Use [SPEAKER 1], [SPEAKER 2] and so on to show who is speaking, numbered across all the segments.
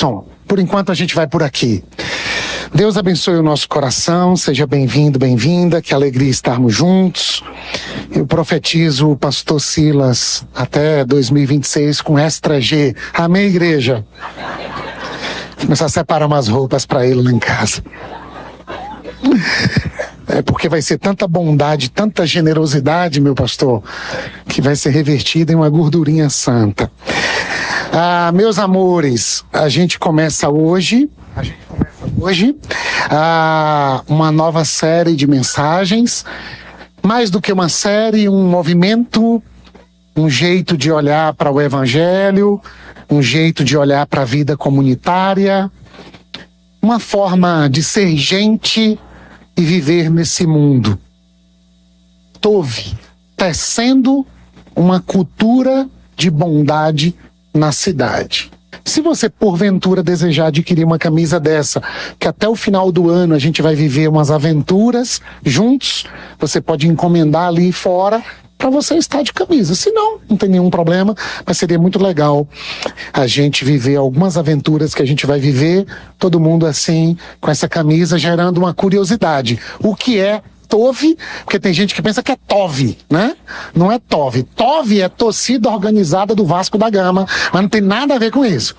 [SPEAKER 1] Wilson, por enquanto a gente vai por aqui. Deus abençoe o nosso coração, seja bem-vindo, bem-vinda, que alegria estarmos juntos. Eu profetizo o pastor Silas até 2026 com Extra G. Amém, igreja? Vou começar a separar umas roupas para ele lá em casa. É porque vai ser tanta bondade, tanta generosidade, meu pastor, que vai ser revertida em uma gordurinha santa. Meus amores, a gente começa hoje uma nova série de mensagens. Mais do que uma série, um movimento, um jeito de olhar para o Evangelho, um jeito de olhar para a vida comunitária, uma forma de ser gente e viver nesse mundo. Tove, tecendo uma cultura de bondade na cidade. Se você, porventura, desejar adquirir uma camisa dessa, que até o final do ano a gente vai viver umas aventuras juntos, você pode encomendar ali fora para você estar de camisa. Se não, não tem nenhum problema, mas seria muito legal a gente viver algumas aventuras que a gente vai viver, todo mundo assim, com essa camisa, gerando uma curiosidade. O que é Tove? Porque tem gente que pensa que é Tove, né? Não é Tove. Tove é torcida organizada do Vasco da Gama, mas não tem nada a ver com isso.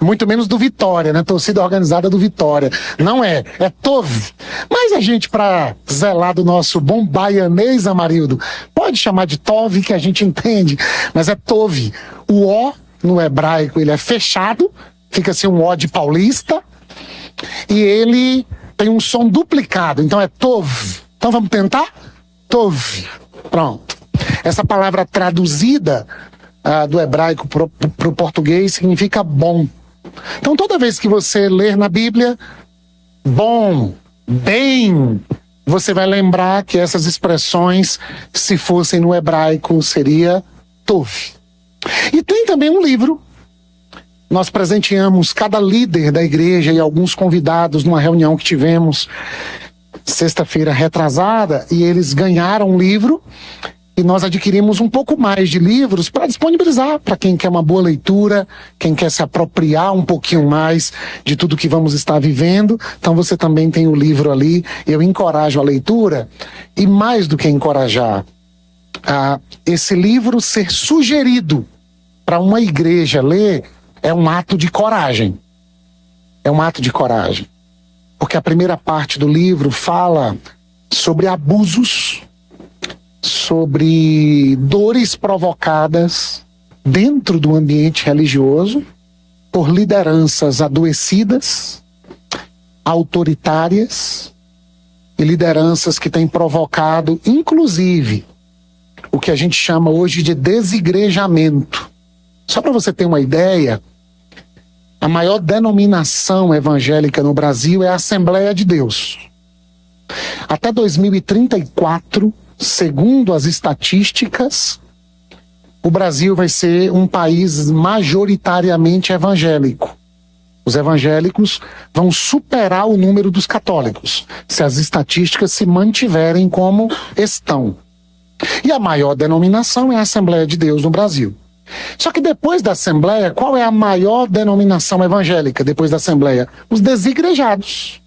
[SPEAKER 1] Muito menos do Vitória, né? Torcida organizada do Vitória. Não é. É Tove. Mas a gente, para zelar do nosso bom baianês, Amarildo, pode chamar de Tove, que a gente entende, mas é Tove. O O, no hebraico, ele é fechado, fica assim um O de paulista, e ele tem um som duplicado, então é Tove. Então vamos tentar? Tove. Pronto. Essa palavra traduzida do hebraico para o português significa bom. Então toda vez que você ler na Bíblia, bom, bem, você vai lembrar que essas expressões, se fossem no hebraico, seria Tove. E tem também um livro. Nós presenteamos cada líder da igreja e alguns convidados numa reunião que tivemos sexta-feira retrasada, e eles ganharam um livro, e nós adquirimos um pouco mais de livros para disponibilizar para quem quer uma boa leitura, quem quer se apropriar um pouquinho mais de tudo que vamos estar vivendo. Então você também tem o livro ali. Eu encorajo a leitura, e mais do que encorajar, esse livro ser sugerido para uma igreja ler é um ato de coragem. É um ato de coragem. Porque a primeira parte do livro fala sobre abusos, sobre dores provocadas dentro do ambiente religioso por lideranças adoecidas, autoritárias, e lideranças que têm provocado, inclusive, o que a gente chama hoje de desigrejamento. Só para você ter uma ideia, a maior denominação evangélica no Brasil é a Assembleia de Deus. Até 2034, segundo as estatísticas, o Brasil vai ser um país majoritariamente evangélico. Os evangélicos vão superar o número dos católicos, se as estatísticas se mantiverem como estão. E a maior denominação é a Assembleia de Deus no Brasil. Só que depois da Assembleia, qual é a maior denominação evangélica depois da Assembleia? Os desigrejados.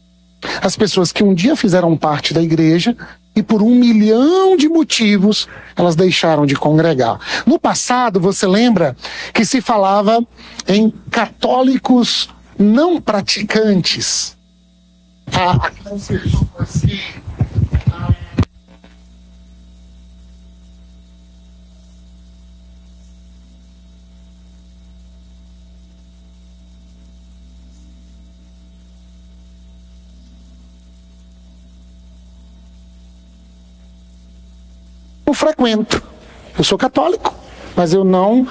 [SPEAKER 1] As pessoas que um dia fizeram parte da igreja e por 1 milhão de motivos elas deixaram de congregar. No passado, você lembra que se falava em católicos não praticantes. Aquelas pessoas que eu frequento. Eu sou católico, mas eu não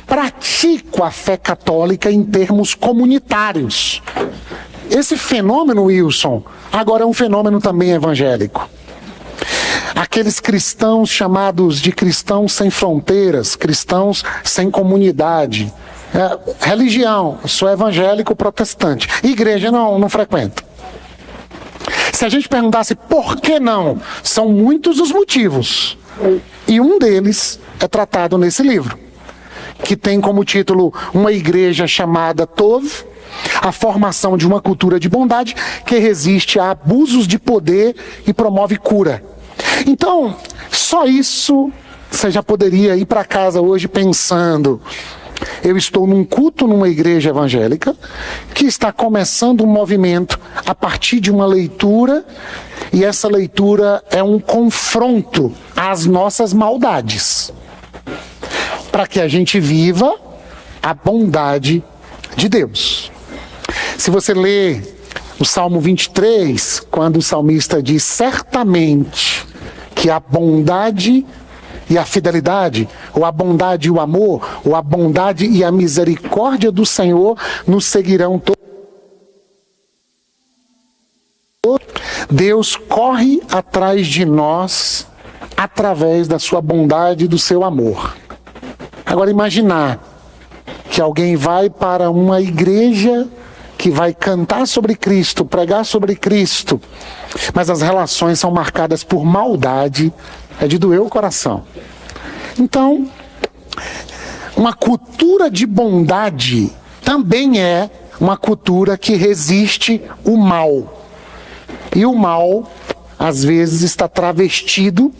[SPEAKER 1] pratico a fé católica em termos comunitários. Esse fenômeno, Wilson, agora é um fenômeno também evangélico. Aqueles cristãos chamados de cristãos sem fronteiras, cristãos sem comunidade. Religião, eu sou evangélico protestante. Igreja não frequento. Se a gente perguntasse por que não, são muitos os motivos. E um deles é tratado nesse livro, que tem como título Uma Igreja Chamada Tov, a formação de uma cultura de bondade que resiste a abusos de poder e promove cura. Então, só isso você já poderia ir para casa hoje pensando: eu estou num culto numa igreja evangélica que está começando um movimento a partir de uma leitura, e essa leitura é um confronto às nossas maldades, para que a gente viva a bondade de Deus. Se você lê o Salmo 23, quando o salmista diz: certamente que a bondade e a fidelidade, ou a bondade e o amor, ou a bondade e a misericórdia do Senhor nos seguirão todos. Deus corre atrás de nós através da sua bondade e do seu amor. Agora, imaginar que alguém vai para uma igreja que vai cantar sobre Cristo, pregar sobre Cristo, mas as relações são marcadas por maldade, é de doer o coração. Então, uma cultura de bondade também é uma cultura que resiste o mal. E o mal, às vezes, está travestido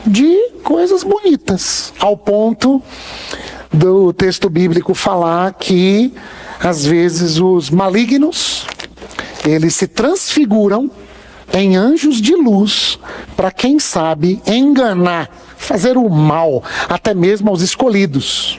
[SPEAKER 1] de coisas bonitas, ao ponto do texto bíblico falar que, às vezes, os malignos, eles se transfiguram em anjos de luz, para, quem sabe, enganar, fazer o mal, até mesmo aos escolhidos.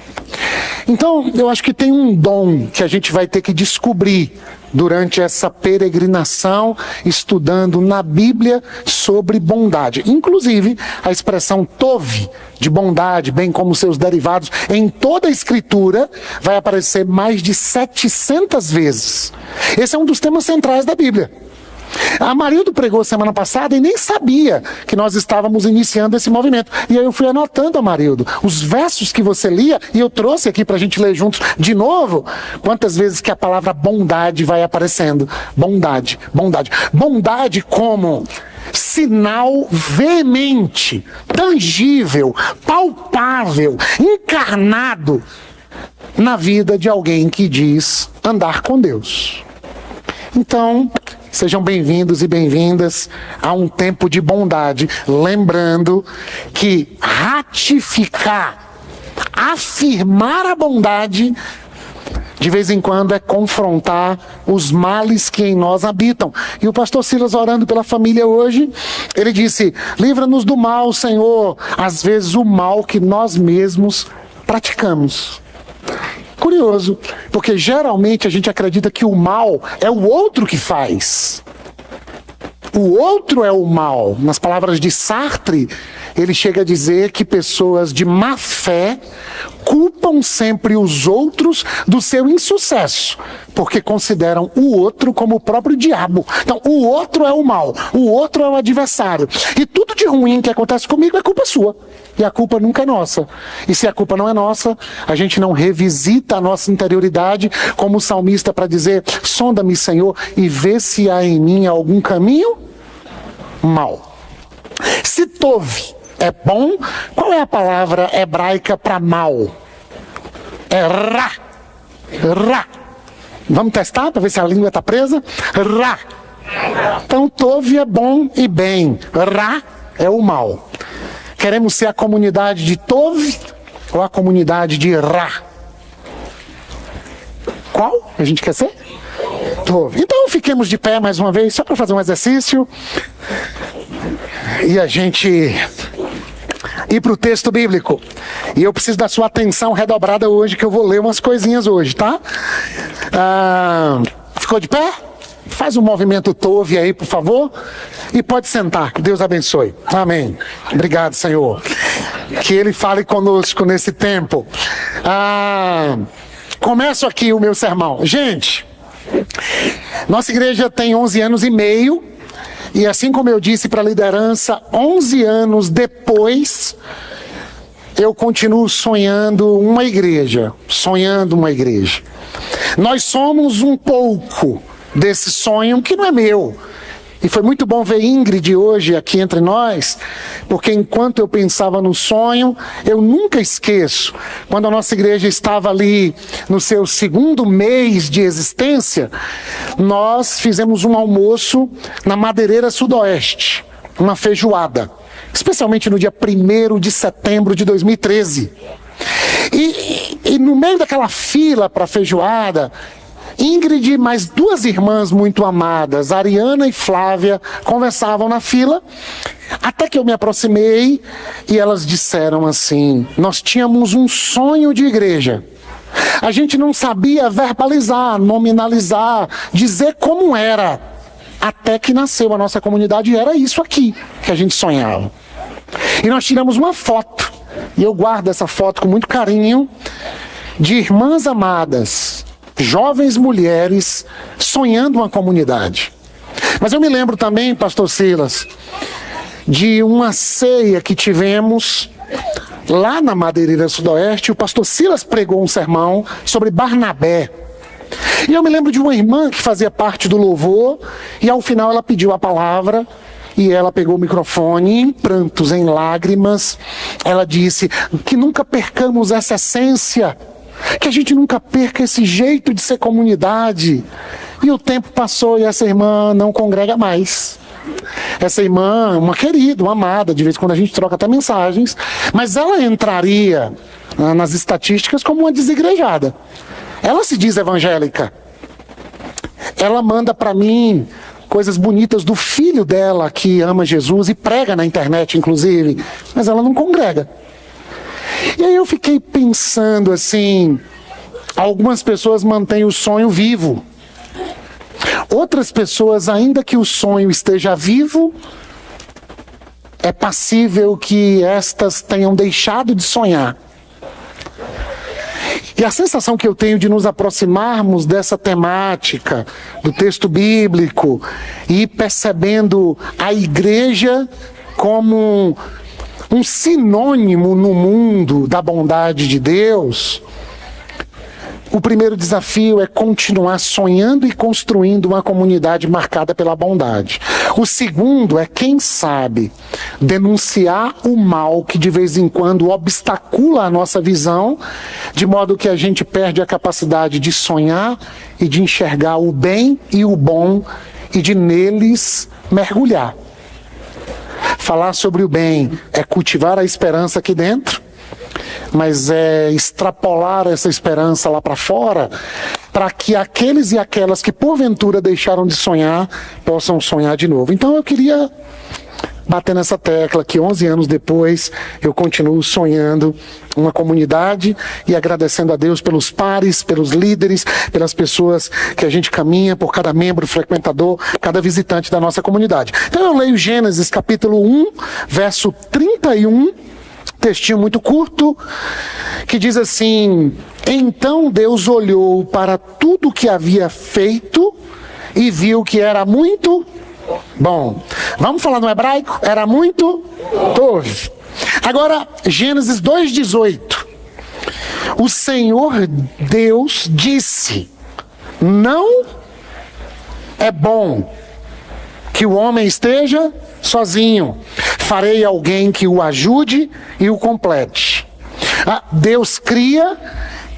[SPEAKER 1] Então, eu acho que tem um dom que a gente vai ter que descobrir durante essa peregrinação, estudando na Bíblia sobre bondade. Inclusive, a expressão tov, de bondade, bem como seus derivados, em toda a Escritura, vai aparecer mais de 700 vezes. Esse é um dos temas centrais da Bíblia. A Marildo pregou semana passada e nem sabia que nós estávamos iniciando esse movimento. E aí eu fui anotando, Marildo, os versos que você lia, e eu trouxe aqui para a gente ler juntos de novo, quantas vezes que a palavra bondade vai aparecendo. Bondade, bondade. Bondade como sinal veemente, tangível, palpável, encarnado na vida de alguém que diz andar com Deus. Então, sejam bem-vindos e bem-vindas a um tempo de bondade. Lembrando que ratificar, afirmar a bondade, de vez em quando é confrontar os males que em nós habitam. E o pastor Silas, orando pela família hoje, ele disse: livra-nos do mal, Senhor. Às vezes o mal que nós mesmos praticamos. Curioso, porque geralmente a gente acredita que o mal é o outro que faz. O outro é o mal. Nas palavras de Sartre, ele chega a dizer que pessoas de má fé culpam sempre os outros do seu insucesso, porque consideram o outro como o próprio diabo. Então, o outro é o mal, o outro é o adversário. E tudo de ruim que acontece comigo é culpa sua. E a culpa nunca é nossa. E se a culpa não é nossa, a gente não revisita a nossa interioridade como o salmista para dizer: sonda-me, Senhor, e vê se há em mim algum caminho mal. Se tov é bom, qual é a palavra hebraica para mal? É ra. Ra. Vamos testar para ver se a língua está presa? Ra. Então, tov é bom e bem. Ra é o mal. Queremos ser a comunidade de tov ou a comunidade de ra? Qual a gente quer ser? Tov. Então, fiquemos de pé mais uma vez, só para fazer um exercício. E a gente ir para o texto bíblico. E eu preciso da sua atenção redobrada hoje, que eu vou ler umas coisinhas hoje, tá? Ficou de pé? Faz um movimento tov aí, por favor. E pode sentar. Deus abençoe. Amém. Obrigado, Senhor. Que Ele fale conosco nesse tempo. Começo aqui o meu sermão. Gente, nossa igreja tem 11 anos e meio. E assim como eu disse para a liderança, 11 anos depois, eu continuo sonhando uma igreja. Nós somos um pouco desse sonho que não é meu E foi muito bom ver Ingrid hoje aqui entre nós, porque enquanto eu pensava no sonho, eu nunca esqueço, quando a nossa igreja estava ali no seu segundo mês de existência, nós fizemos um almoço na Madeireira Sudoeste, uma feijoada, especialmente no dia 1º de setembro de 2013. E no meio daquela fila para a feijoada, Ingrid e mais 2 irmãs muito amadas, Ariana e Flávia, conversavam na fila, até que eu me aproximei e elas disseram assim: nós tínhamos um sonho de igreja. A gente não sabia verbalizar, nominalizar, dizer como era, até que nasceu a nossa comunidade e era isso aqui que a gente sonhava. E nós tiramos uma foto, e eu guardo essa foto com muito carinho, de irmãs amadas, jovens mulheres sonhando uma comunidade. Mas eu me lembro também, pastor Silas, de uma ceia que tivemos lá na Madeireira Sudoeste. O pastor Silas pregou um sermão sobre Barnabé. E eu me lembro de uma irmã que fazia parte do louvor, e ao final ela pediu a palavra, e ela pegou o microfone, em prantos, em lágrimas, ela disse que nunca percamos essa essência, que a gente nunca perca esse jeito de ser comunidade. E o tempo passou e essa irmã não congrega mais. Essa irmã, uma querida, uma amada, de vez em quando a gente troca até mensagens, mas ela entraria nas estatísticas como uma desigrejada. Ela se diz evangélica. Ela manda para mim coisas bonitas do filho dela que ama Jesus e prega na internet, inclusive, mas ela não congrega. E aí eu fiquei pensando assim, algumas pessoas mantêm o sonho vivo. Outras pessoas, ainda que o sonho esteja vivo, é passível que estas tenham deixado de sonhar. E a sensação que eu tenho de nos aproximarmos dessa temática, do texto bíblico, e percebendo a igreja como um sinônimo no mundo da bondade de Deus, o primeiro desafio é continuar sonhando e construindo uma comunidade marcada pela bondade. O segundo é, quem sabe, denunciar o mal que de vez em quando obstacula a nossa visão, de modo que a gente perde a capacidade de sonhar e de enxergar o bem e o bom e de neles mergulhar. Falar sobre o bem é cultivar a esperança aqui dentro, mas é extrapolar essa esperança lá para fora, para que aqueles e aquelas que porventura deixaram de sonhar, possam sonhar de novo. Então eu queria bater nessa tecla que 11 anos depois eu continuo sonhando uma comunidade e agradecendo a Deus pelos pares, pelos líderes, pelas pessoas que a gente caminha, por cada membro, frequentador, cada visitante da nossa comunidade. Então eu leio Gênesis capítulo 1, verso 31, textinho muito curto, que diz assim: então Deus olhou para tudo que havia feito e viu que era muito bom. Vamos falar no hebraico? Era muito tov. Agora, Gênesis 2,18. O Senhor Deus disse: não é bom que o homem esteja sozinho. Farei alguém que o ajude e o complete. Deus cria,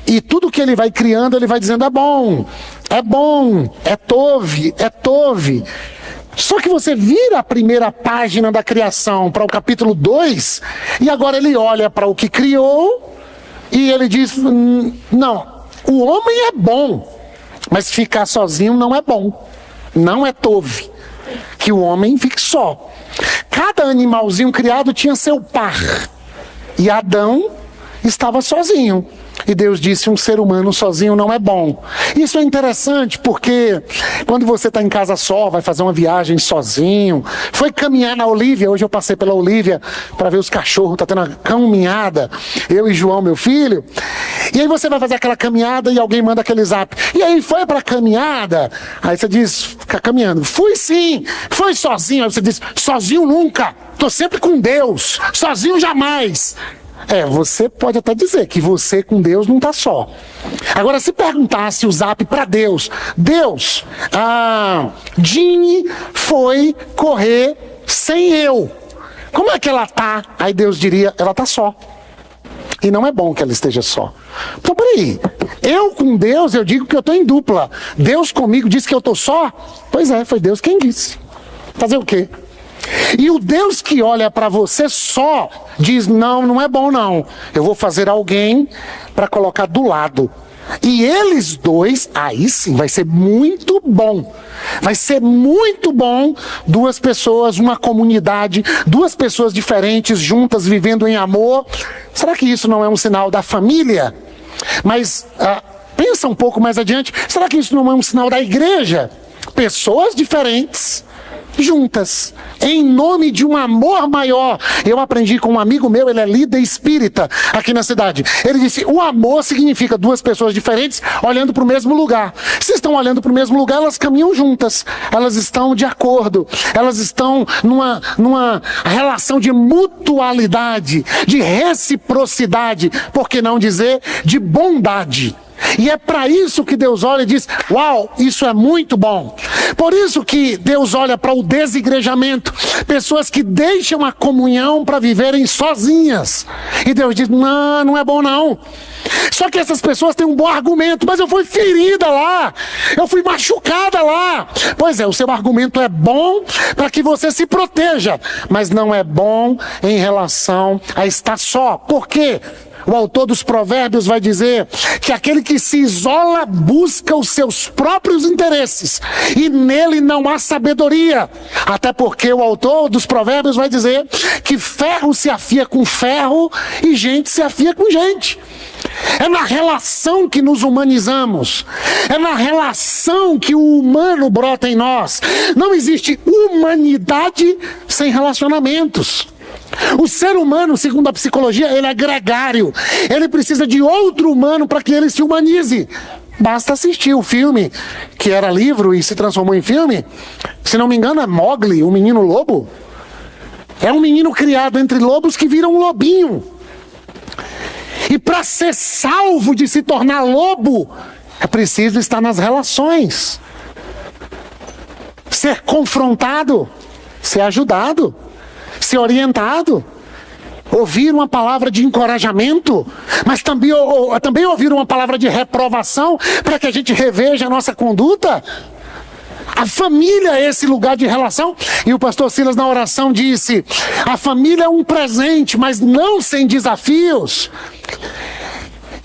[SPEAKER 1] e tudo que ele vai criando, ele vai dizendo: é bom, é tov, é tov. Só que você vira a primeira página da criação para o capítulo 2, e agora ele olha para o que criou, e ele diz: não, o homem é bom, mas ficar sozinho não é bom, não é tov, que o homem fique só. Cada animalzinho criado tinha seu par, e Adão estava sozinho. E Deus disse: um ser humano sozinho não é bom. Isso é interessante porque quando você está em casa só, vai fazer uma viagem sozinho, foi caminhar na Olívia, hoje eu passei pela Olívia para ver os cachorros, está tendo uma caminhada, eu e João, meu filho, e aí você vai fazer aquela caminhada e alguém manda aquele zap: e aí, foi para a caminhada? Aí você diz, fica caminhando: fui sim, foi sozinho. Aí você diz: sozinho nunca, estou sempre com Deus, sozinho jamais. Você pode até dizer que você com Deus não está só. Agora, se perguntasse o Zap para Deus, Deus, a Jeanne foi correr sem eu. Como é que ela tá? Aí Deus diria, ela tá só. E não é bom que ela esteja só. Então, peraí. Eu com Deus, eu digo que eu estou em dupla. Deus comigo diz que eu estou só? Pois é, foi Deus quem disse. Fazer o quê? E o Deus que olha para você só diz, não, não é bom não. Eu vou fazer alguém para colocar do lado. E eles dois, aí sim, vai ser muito bom. Vai ser muito bom, duas pessoas, uma comunidade, duas pessoas diferentes, juntas, vivendo em amor. Será que isso não é um sinal da família? Mas pensa um pouco mais adiante, será que isso não é um sinal da igreja? Pessoas diferentes, juntas, em nome de um amor maior. Eu aprendi com um amigo meu, ele é líder espírita aqui na cidade. Ele disse, o amor significa duas pessoas diferentes olhando para o mesmo lugar. Se estão olhando para o mesmo lugar, elas caminham juntas, elas estão de acordo, elas estão numa relação de mutualidade, de reciprocidade, por que não dizer de bondade. E é para isso que Deus olha e diz, uau, isso é muito bom. Por isso que Deus olha para o desigrejamento, pessoas que deixam a comunhão para viverem sozinhas. E Deus diz, não, não é bom não. Só que essas pessoas têm um bom argumento, mas eu fui ferida lá, eu fui machucada lá. Pois é, o seu argumento é bom para que você se proteja, mas não é bom em relação a estar só. Por quê? O autor dos Provérbios vai dizer que aquele que se isola busca os seus próprios interesses e nele não há sabedoria. Até porque o autor dos Provérbios vai dizer que ferro se afia com ferro e gente se afia com gente. É na relação que nos humanizamos. É na relação que o humano brota em nós. Não existe humanidade sem relacionamentos. O ser humano, segundo a psicologia, ele é gregário. Ele precisa de outro humano para que ele se humanize. Basta assistir o filme, que era livro e se transformou em filme. Se não me engano, é Mowgli, o menino lobo. É um menino criado entre lobos que vira um lobinho. E para ser salvo de se tornar lobo, é preciso estar nas relações. Ser confrontado, ser ajudado, ser orientado, ouvir uma palavra de encorajamento, mas também ouvir uma palavra de reprovação para que a gente reveja a nossa conduta. A família é esse lugar de relação, e o pastor Silas na oração disse, a família é um presente, mas não sem desafios.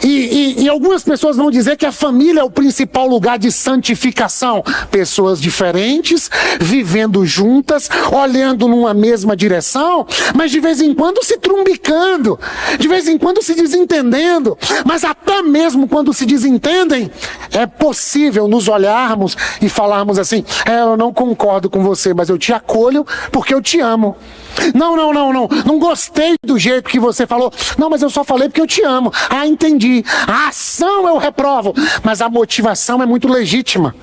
[SPEAKER 1] E algumas pessoas vão dizer que a família é o principal lugar de santificação. Pessoas diferentes, vivendo juntas, olhando numa mesma direção, mas de vez em quando se trumbicando, de vez em quando se desentendendo. Mas até mesmo quando se desentendem, é possível nos olharmos e falarmos assim, eu não concordo com você, mas eu te acolho porque eu te amo. Não gostei do jeito que você falou. Não, mas eu só falei porque eu te amo. Ah, entendi. A ação eu reprovo, mas a motivação é muito legítima.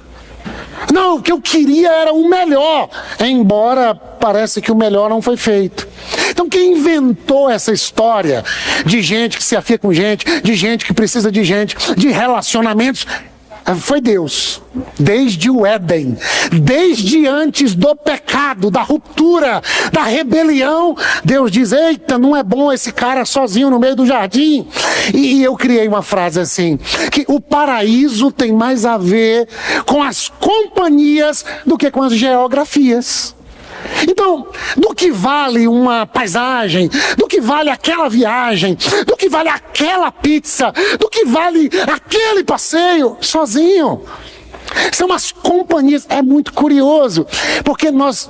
[SPEAKER 1] Não, o que eu queria era o melhor, embora parece que o melhor não foi feito. Então quem inventou essa história de gente que se afia com gente, de gente que precisa de gente, de relacionamentos, foi Deus, desde o Éden, desde antes do pecado, da ruptura, da rebelião. Deus diz, eita, não é bom esse cara sozinho no meio do jardim. E eu criei uma frase assim, que o paraíso tem mais a ver com as companhias do que com as geografias. Então, do que vale uma paisagem, do que vale aquela viagem, do que vale aquela pizza, do que vale aquele passeio sozinho? São as companhias. É muito curioso, porque nós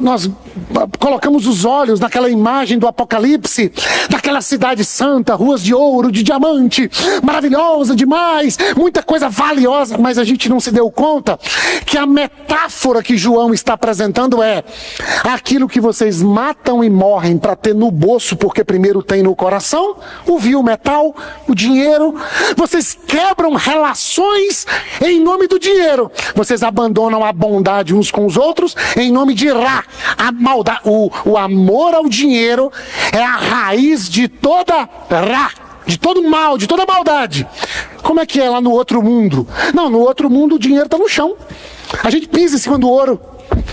[SPEAKER 1] colocamos os olhos naquela imagem do Apocalipse, daquela cidade santa, ruas de ouro, de diamante, maravilhosa demais, muita coisa valiosa, mas a gente não se deu conta que a metáfora que João está apresentando é aquilo que vocês matam e morrem para ter no bolso, porque primeiro tem no coração, o metal, o dinheiro. Vocês quebram relações em nome do dinheiro, Vocês abandonam a bondade uns com os outros em nome de Ra. A maldade, o amor ao dinheiro é a raiz de toda Ra, de todo mal, de toda maldade. Como é que é lá no outro mundo? Não, no outro mundo o dinheiro está no chão. A gente pisa em cima do ouro.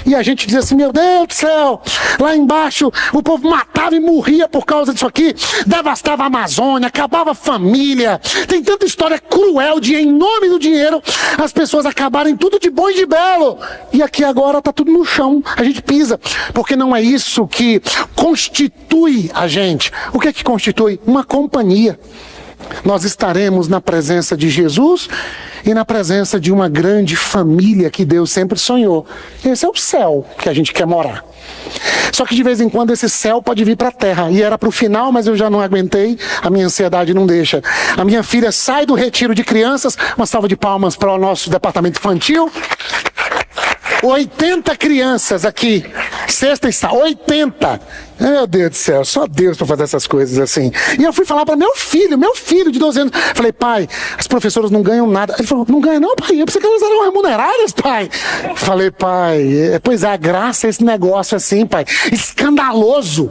[SPEAKER 1] E a gente diz assim, meu Deus do céu, lá embaixo o povo matava e morria por causa disso aqui, devastava a Amazônia, acabava a família. Tem tanta história cruel de, em nome do dinheiro, as pessoas acabarem tudo de bom e de belo. E aqui agora está tudo no chão, a gente pisa, porque não é isso que constitui a gente. O que é que constitui? Uma companhia. Nós estaremos na presença de Jesus e na presença de uma grande família que Deus sempre sonhou. Esse é o céu que a gente quer morar. Só que de vez em quando esse céu pode vir para a terra. E era para o final, mas eu já não aguentei. A minha ansiedade não deixa. A minha filha sai do retiro de crianças. Uma salva de palmas para o nosso departamento infantil. 80 crianças aqui. Sexta e sábado. 80. Meu Deus do céu, só Deus para fazer essas coisas assim. E eu fui falar para meu filho de 12 anos. Falei, pai, as professoras não ganham nada. Ele falou, não ganha não, pai? Eu pensei que elas eram remuneradas, pai. Falei, pai, pois é, a graça é esse negócio assim, pai. Escandaloso.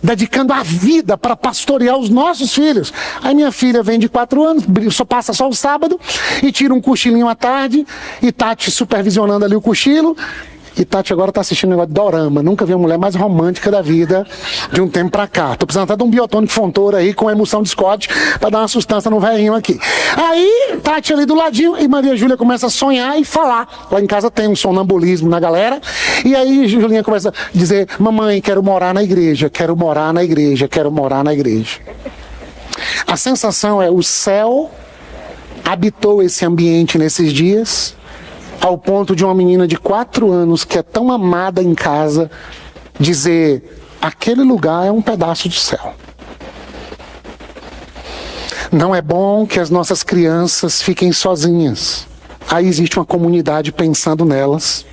[SPEAKER 1] Dedicando a vida para pastorear os nossos filhos. Aí minha filha vem de 4 anos, só passa só o sábado, e tira um cochilinho à tarde, e Tati supervisionando ali o cochilo. E Tati agora tá assistindo um negócio de dorama. Nunca vi uma mulher mais romântica da vida de um tempo pra cá. Tô precisando até de um biotônico Fontoura aí com emulsão de Scott pra dar uma sustância no velhinho aqui. Aí, Tati ali do ladinho e Maria Júlia começa a sonhar e falar. Lá em casa tem um sonambulismo na galera. E aí Julinha começa a dizer, mamãe, quero morar na igreja, quero morar na igreja, quero morar na igreja. A sensação é, o céu habitou esse ambiente nesses dias, ao ponto de uma menina de 4 anos, que é tão amada em casa, dizer, aquele lugar é um pedaço do céu. Não é bom que as nossas crianças fiquem sozinhas. Aí existe uma comunidade pensando nelas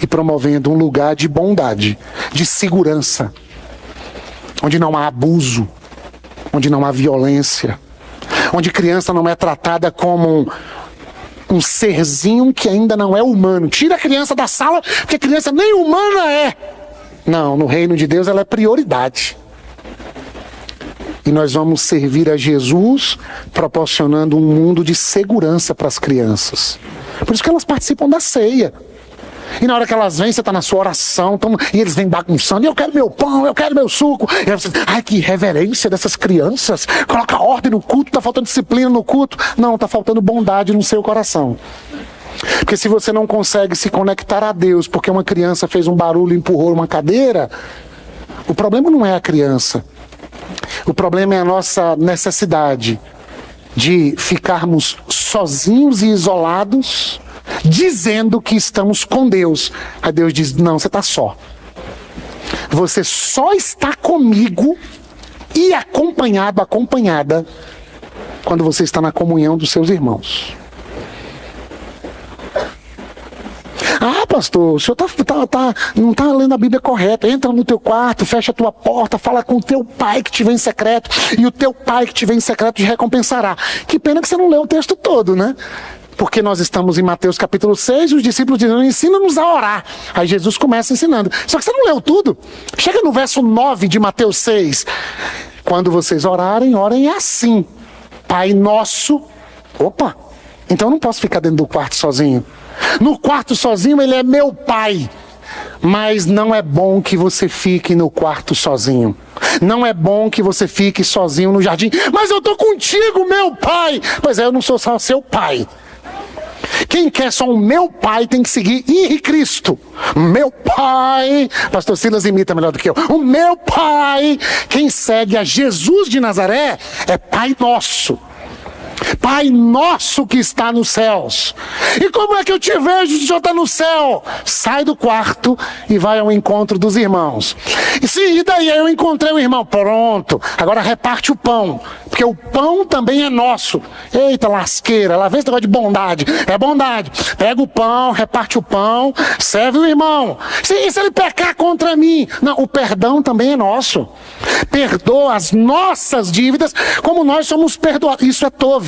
[SPEAKER 1] e promovendo um lugar de bondade, de segurança, onde não há abuso, onde não há violência, onde criança não é tratada como um serzinho que ainda não é humano. Tira a criança da sala, porque a criança nem humana é. Não, no reino de Deus ela é prioridade. E nós vamos servir a Jesus proporcionando um mundo de segurança para as crianças. Por isso que elas participam da ceia. E na hora que elas vêm, você está na sua oração, e eles vêm bagunçando, e eu quero meu pão, eu quero meu suco. E aí você, ai, que reverência dessas crianças, coloca ordem no culto, está faltando disciplina no culto. Não, está faltando bondade no seu coração. Porque se você não consegue se conectar a Deus, porque uma criança fez um barulho e empurrou uma cadeira, o problema não é a criança. O problema é a nossa necessidade de ficarmos sozinhos e isolados, dizendo que estamos com Deus. Aí Deus diz, não, você está só. Você só está comigo e acompanhado, acompanhada, quando você está na comunhão dos seus irmãos. Ah, pastor, o senhor não está lendo a Bíblia correta. Entra no teu quarto, fecha a tua porta, fala com o teu pai que te vê em secreto, e o teu pai que te vê em secreto te recompensará. Que pena que você não leu o texto todo, né? Porque nós estamos em Mateus capítulo 6, os discípulos dizendo, ensina-nos a orar. Aí Jesus começa ensinando. Só que você não leu tudo. Chega no verso 9 de Mateus 6. Quando vocês orarem, orem assim. Pai nosso. Opa, então eu não posso ficar dentro do quarto sozinho. No quarto sozinho ele é meu pai. Mas não é bom que você fique no quarto sozinho. Não é bom que você fique sozinho no jardim. Mas eu estou contigo, meu pai. Pois é, eu não sou só seu pai. Quem quer só o meu pai tem que seguir Henri Cristo. Meu pai, pastor Silas imita melhor do que eu. O meu pai, quem segue a Jesus de Nazaré é Pai Nosso. Pai nosso que está nos céus. E como é que eu te vejo se o senhor está no céu? Sai do quarto e vai ao encontro dos irmãos. E daí eu encontrei o irmão. Pronto, agora reparte o pão. Porque o pão também é nosso. Eita lasqueira, lá vem esse negócio de bondade. É bondade. Pega o pão, reparte o pão, serve o irmão. E se ele pecar contra mim? Não, o perdão também é nosso. Perdoa as nossas dívidas como nós somos perdoados. Isso é Tove.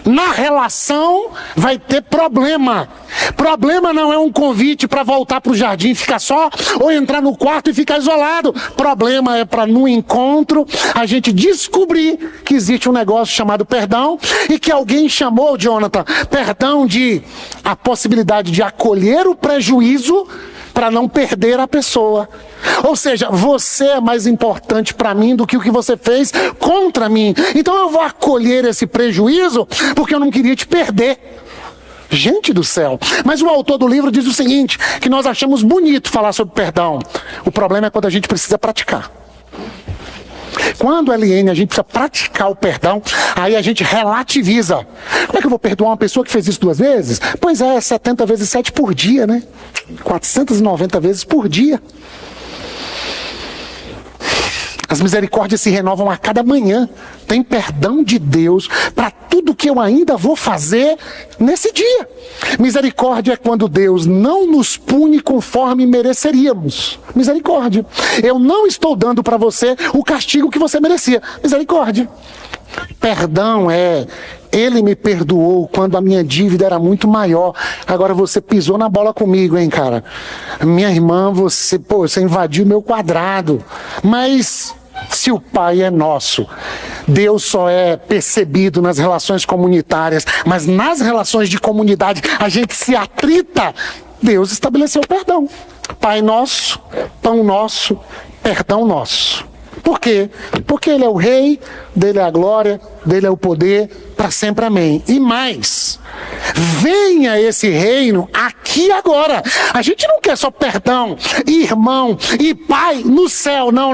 [SPEAKER 1] Na relação vai ter problema. Problema não é um convite para voltar para o jardim e ficar só, ou entrar no quarto e ficar isolado. Problema é para no encontro a gente descobrir que existe um negócio chamado perdão e que alguém chamou, Jonathan, perdão de a possibilidade de acolher o prejuízo para não perder a pessoa. Ou seja, você é mais importante para mim do que o que você fez contra mim. Então eu vou acolher esse prejuízo porque eu não queria te perder. Gente do céu. Mas o autor do livro diz o seguinte, que nós achamos bonito falar sobre perdão. O problema é quando a gente precisa praticar. Quando, Eliane, a gente precisa praticar o perdão, aí a gente relativiza. Como é que eu vou perdoar uma pessoa que fez isso 2 vezes? Pois é, 70 vezes 7 por dia, né? 490 vezes por dia. As misericórdias se renovam a cada manhã. Tem perdão de Deus para tudo que eu ainda vou fazer nesse dia. Misericórdia é quando Deus não nos pune conforme mereceríamos. Misericórdia. Eu não estou dando para você o castigo que você merecia. Misericórdia. Perdão é, Ele me perdoou quando a minha dívida era muito maior. Agora você pisou na bola comigo, hein, cara? Minha irmã, você invadiu meu quadrado. Mas se o Pai é nosso, Deus só é percebido nas relações comunitárias, mas nas relações de comunidade a gente se atrita. Deus estabeleceu o perdão. Pai nosso, pão nosso, perdão nosso. Por quê? Porque Ele é o Rei, dele é a glória, dele é o poder, para sempre amém. E mais, venha esse reino aqui agora. A gente não quer só perdão, irmão e pai no céu. Não.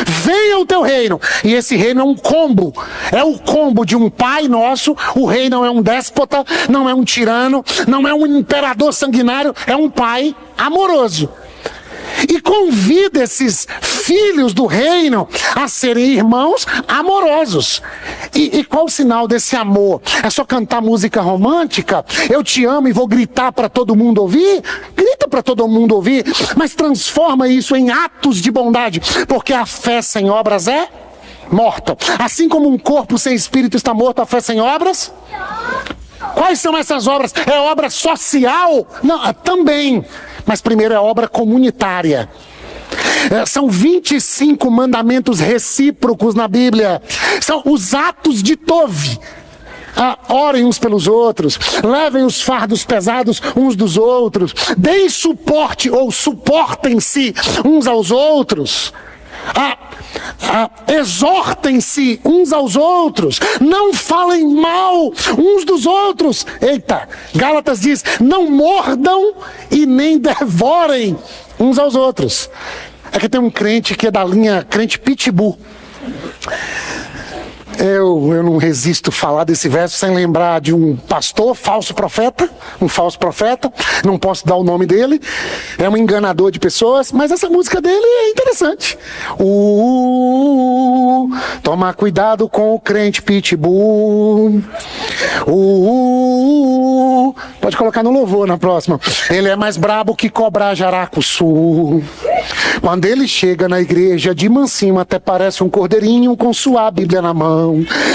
[SPEAKER 1] Venha o teu reino. E esse reino é um combo. É o combo de um pai nosso. O rei não é um déspota, não é um tirano, não é um imperador sanguinário, é um pai amoroso. E convida esses filhos do reino a serem irmãos amorosos. E qual o sinal desse amor? É só cantar música romântica? Eu te amo e vou gritar para todo mundo ouvir? Grita para todo mundo ouvir, mas transforma isso em atos de bondade, porque a fé sem obras é morta. Assim como um corpo sem espírito está morto, a fé sem obras... Quais são essas obras? É obra social? Não, também. Mas primeiro é obra comunitária. São 25 mandamentos recíprocos na Bíblia. São os atos de Tove. Orem uns pelos outros, levem os fardos pesados uns dos outros, deem suporte ou suportem-se uns aos outros. Exortem-se uns aos outros, não falem mal uns dos outros. Eita, Gálatas diz, não mordam e nem devorem uns aos outros. É que tem um crente que é da linha crente pitbull. Eu não resisto a falar desse verso sem lembrar de um pastor, um falso profeta, não posso dar o nome dele, é um enganador de pessoas, mas essa música dele é interessante. Toma cuidado com o crente pitbull. Pode colocar no louvor na próxima. Ele é mais brabo que cobrar jaracuçu. Quando ele chega na igreja de mansinho, até parece um cordeirinho com sua Bíblia na mão.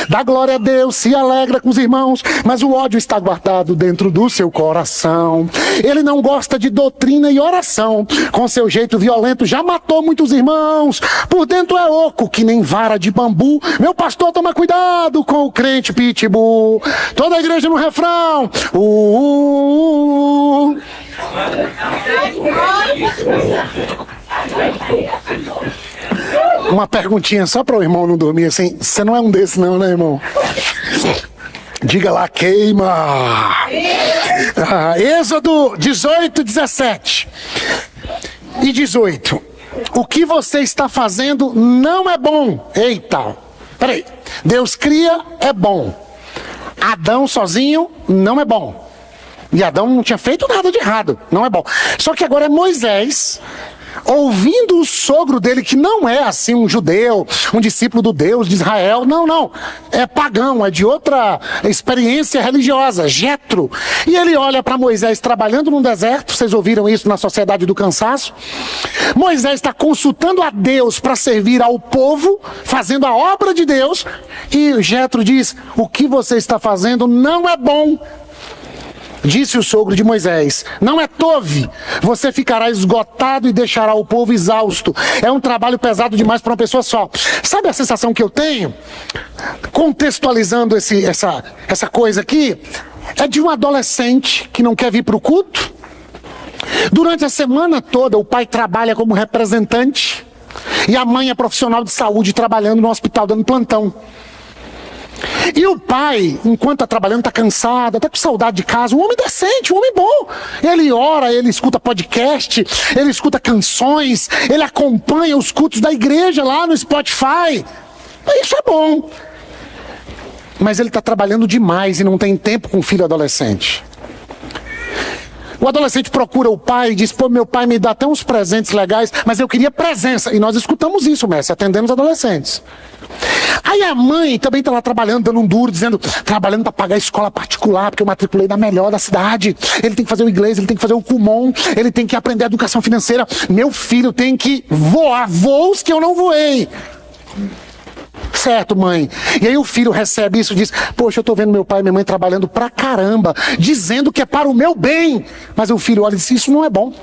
[SPEAKER 1] Dá glória a Deus, se alegra com os irmãos, mas o ódio está guardado dentro do seu coração. Ele não gosta de doutrina e oração. Com seu jeito violento já matou muitos irmãos. Por dentro é oco que nem vara de bambu. Meu pastor, toma cuidado com o crente pitbull. Toda a igreja no refrão. Uma perguntinha só para o irmão não dormir assim. Você não é um desses não, né, irmão? Diga lá, queima. Êxodo 18, 17 e 18. O que você está fazendo não é bom. Eita, peraí. Deus cria, é bom. Adão sozinho não é bom. E Adão não tinha feito nada de errado, não é bom. Só que agora é Moisés ouvindo o sogro dele, que não é assim um judeu, um discípulo do Deus de Israel, não, é pagão, é de outra experiência religiosa, Jetro. E ele olha para Moisés trabalhando no deserto, vocês ouviram isso na Sociedade do Cansaço? Moisés está consultando a Deus para servir ao povo, fazendo a obra de Deus, e Jetro diz: o que você está fazendo não é bom. Disse o sogro de Moisés: não é tove, você ficará esgotado e deixará o povo exausto. É um trabalho pesado demais para uma pessoa só. Sabe a sensação que eu tenho, contextualizando essa coisa aqui? É de um adolescente que não quer vir para o culto. Durante a semana toda o pai trabalha como representante e a mãe é profissional de saúde trabalhando no hospital, dando plantão. E o pai, enquanto está trabalhando, está cansado, está com saudade de casa. Um homem decente, um homem bom. Ele ora, ele escuta podcast, ele escuta canções, ele acompanha os cultos da igreja lá no Spotify. Isso é bom. Mas ele está trabalhando demais e não tem tempo com o filho adolescente. O adolescente procura o pai e diz: pô, meu pai me dá até uns presentes legais, mas eu queria presença. E nós escutamos isso, mestre, atendendo os adolescentes. Aí a mãe também está lá trabalhando, dando um duro, trabalhando para pagar a escola particular, porque eu matriculei na melhor da cidade. Ele tem que fazer o inglês, ele tem que fazer o Kumon, ele tem que aprender a educação financeira. Meu filho tem que voar voos que eu não voei. Certo, mãe. E aí o filho recebe isso e diz: poxa, eu estou vendo meu pai e minha mãe trabalhando pra caramba, dizendo que é para o meu bem. Mas o filho olha e diz: isso não é bom.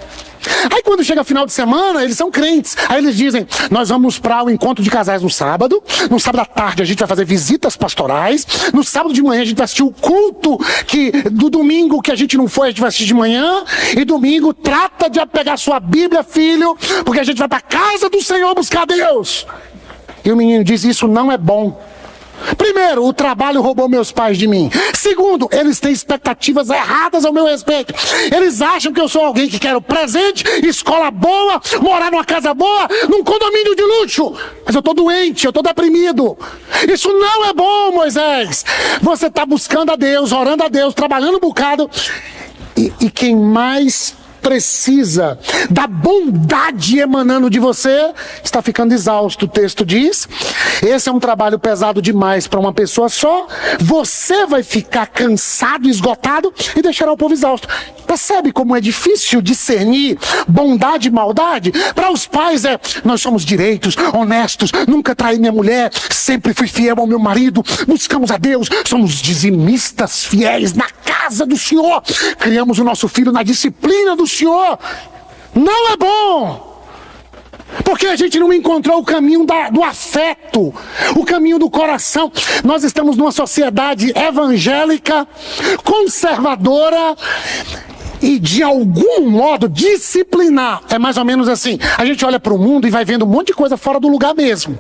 [SPEAKER 1] Aí quando chega final de semana, eles são crentes. Aí eles dizem: nós vamos para o encontro de casais no sábado à tarde a gente vai fazer visitas pastorais, no sábado de manhã a gente vai assistir o culto do domingo que a gente não foi, a gente vai assistir de manhã, e domingo trata de pegar sua Bíblia, filho, porque a gente vai para a casa do Senhor buscar Deus. E o menino diz: isso não é bom. Primeiro, o trabalho roubou meus pais de mim. Segundo, eles têm expectativas erradas ao meu respeito. Eles acham que eu sou alguém que quer presente, escola boa, morar numa casa boa, num condomínio de luxo. Mas eu estou doente, eu estou deprimido. Isso não é bom, Moisés. Você está buscando a Deus, orando a Deus, trabalhando um bocado. E quem mais precisa da bondade emanando de você está ficando exausto. O texto diz: esse é um trabalho pesado demais para uma pessoa só. Você vai ficar cansado, esgotado e deixará o povo exausto. Percebe como é difícil discernir bondade e maldade? Para os pais nós somos direitos, honestos, nunca traí minha mulher, sempre fui fiel ao meu marido, buscamos a Deus, somos dizimistas fiéis na casa do Senhor, criamos o nosso filho na disciplina do Senhor. Não é bom, porque a gente não encontrou o caminho do afeto, o caminho do coração. Nós estamos numa sociedade evangélica, conservadora e de algum modo disciplinar. É mais ou menos assim: a gente olha para o mundo e vai vendo um monte de coisa fora do lugar mesmo,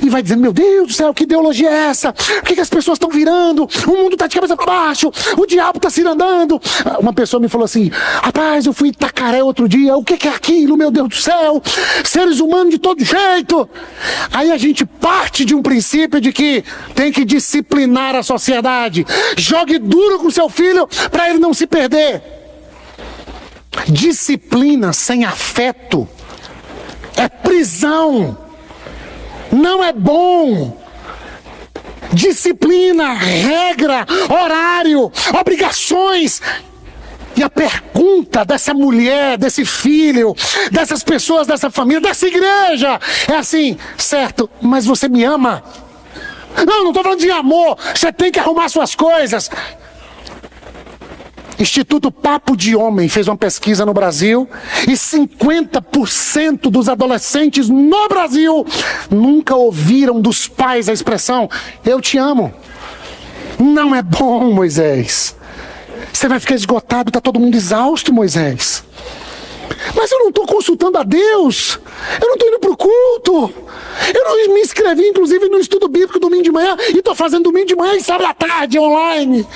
[SPEAKER 1] e vai dizendo: meu Deus do céu, que ideologia é essa? Por que as pessoas estão virando? O mundo está de cabeça para baixo, o diabo está se andando. Uma pessoa me falou assim: rapaz, eu fui em Itacaré outro dia, o que é aquilo, meu Deus do céu? Seres humanos de todo jeito. Aí a gente parte de um princípio de que tem que disciplinar a sociedade. Jogue duro com seu filho para ele não se perder. Disciplina sem afeto é prisão, não é bom. Disciplina, regra, horário, obrigações. E a pergunta dessa mulher, desse filho, dessas pessoas, dessa família, dessa igreja é assim: certo, mas você me ama? Não estou falando de amor, você tem que arrumar suas coisas. Instituto Papo de Homem fez uma pesquisa no Brasil e 50% dos adolescentes no Brasil nunca ouviram dos pais a expressão: eu te amo. Não é bom, Moisés. Você vai ficar esgotado, está todo mundo exausto, Moisés. Mas eu não estou consultando a Deus, eu não estou indo para o culto, eu não me inscrevi inclusive no estudo bíblico domingo de manhã, e estou fazendo domingo de manhã e sábado à tarde online.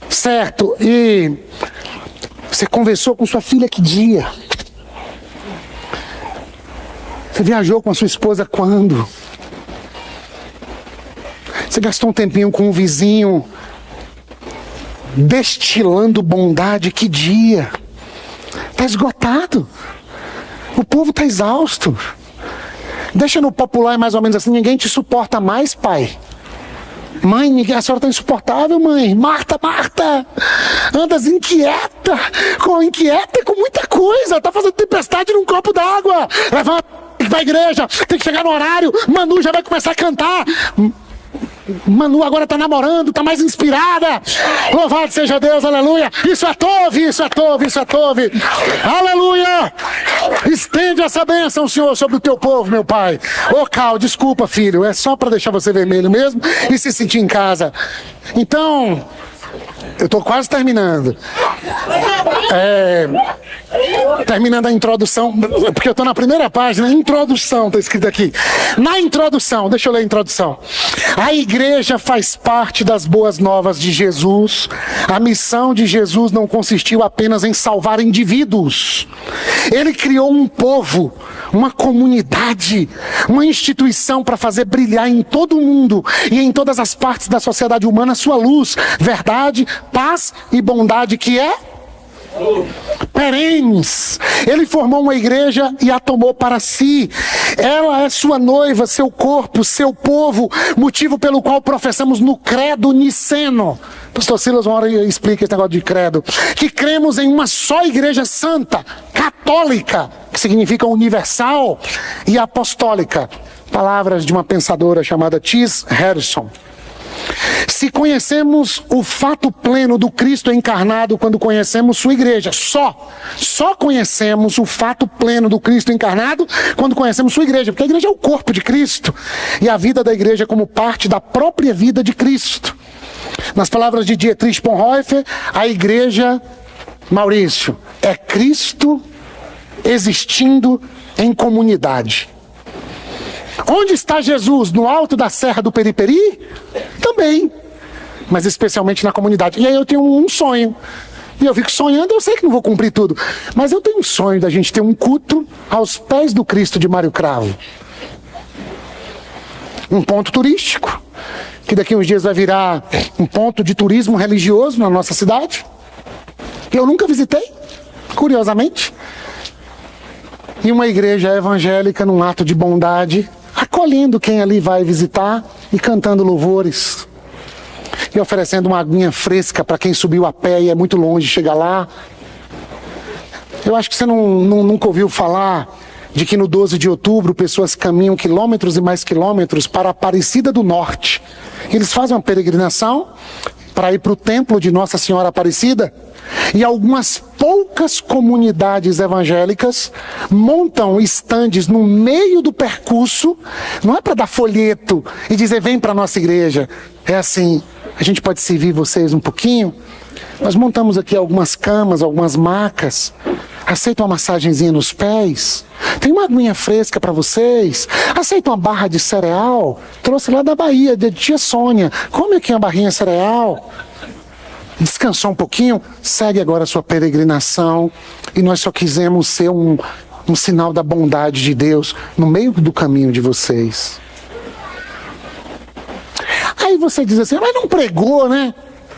[SPEAKER 1] Certo, e você conversou com sua filha que dia? Você viajou com a sua esposa quando? Você gastou um tempinho com um vizinho destilando bondade que dia? Está esgotado. O povo está exausto. Deixa no popular mais ou menos assim, ninguém te suporta mais, pai. Mãe, a senhora está insuportável, mãe. Marta, andas inquieta com muita coisa. Está fazendo tempestade num copo d'água. Levanta, vai pra igreja, tem que chegar no horário. Manu já vai começar a cantar. Manu agora está namorando, está mais inspirada. Louvado seja Deus, aleluia. Isso é Tove. Aleluia. Estende essa bênção, Senhor, sobre o teu povo, meu Pai. Ô, Cal, desculpa, filho. É só para deixar você vermelho mesmo e se sentir em casa. Então, eu estou quase terminando. Terminando a introdução, porque eu estou na primeira página, introdução, está escrito aqui. Na introdução, deixa eu ler a introdução. A igreja faz parte das boas novas de Jesus. A missão de Jesus não consistiu apenas em salvar indivíduos. Ele criou um povo, uma comunidade, uma instituição para fazer brilhar em todo o mundo e em todas as partes da sociedade humana sua luz, verdade, paz e bondade, que é perenes. Ele formou uma igreja e a tomou para si. Ela é sua noiva, seu corpo, seu povo, motivo pelo qual professamos no credo niceno. Pastor Silas uma hora explica esse negócio de credo. Que cremos em uma só igreja santa, católica, que significa universal, e apostólica. Palavras de uma pensadora chamada Tis Harrison. Se conhecemos o fato pleno do Cristo encarnado quando conhecemos sua igreja, só conhecemos o fato pleno do Cristo encarnado quando conhecemos sua igreja, porque a igreja é o corpo de Cristo e a vida da igreja como parte da própria vida de Cristo. Nas palavras de Dietrich Bonhoeffer, a igreja, Maurício, é Cristo existindo em comunidade. Onde está Jesus? No alto da Serra do Periperi? Também, mas especialmente na comunidade. E aí eu tenho um sonho. E eu fico sonhando, eu sei que não vou cumprir tudo, mas eu tenho um sonho da gente ter um culto aos pés do Cristo de Mário Cravo. Um ponto turístico, que daqui a uns dias vai virar um ponto de turismo religioso na nossa cidade. Eu nunca visitei, curiosamente. E uma igreja evangélica num ato de bondade, acolhendo quem ali vai visitar e cantando louvores. E oferecendo uma aguinha fresca para quem subiu a pé e é muito longe chegar lá. Eu acho que você nunca ouviu falar de que no 12 de outubro pessoas caminham quilômetros e mais quilômetros para a Aparecida do Norte. Eles fazem uma peregrinação para ir para o templo de Nossa Senhora Aparecida. E algumas poucas comunidades evangélicas montam estandes no meio do percurso, não é para dar folheto e dizer vem para a nossa igreja, é assim, a gente pode servir vocês um pouquinho, nós montamos aqui algumas camas, algumas macas, aceita uma massagenzinha nos pés, tem uma aguinha fresca para vocês, aceita uma barra de cereal, trouxe lá da Bahia, de tia Sônia, come aqui uma barrinha de cereal. Descansou um pouquinho, segue agora a sua peregrinação. E nós só quisemos ser um sinal da bondade de Deus no meio do caminho de vocês. Aí você diz assim, mas não pregou, né?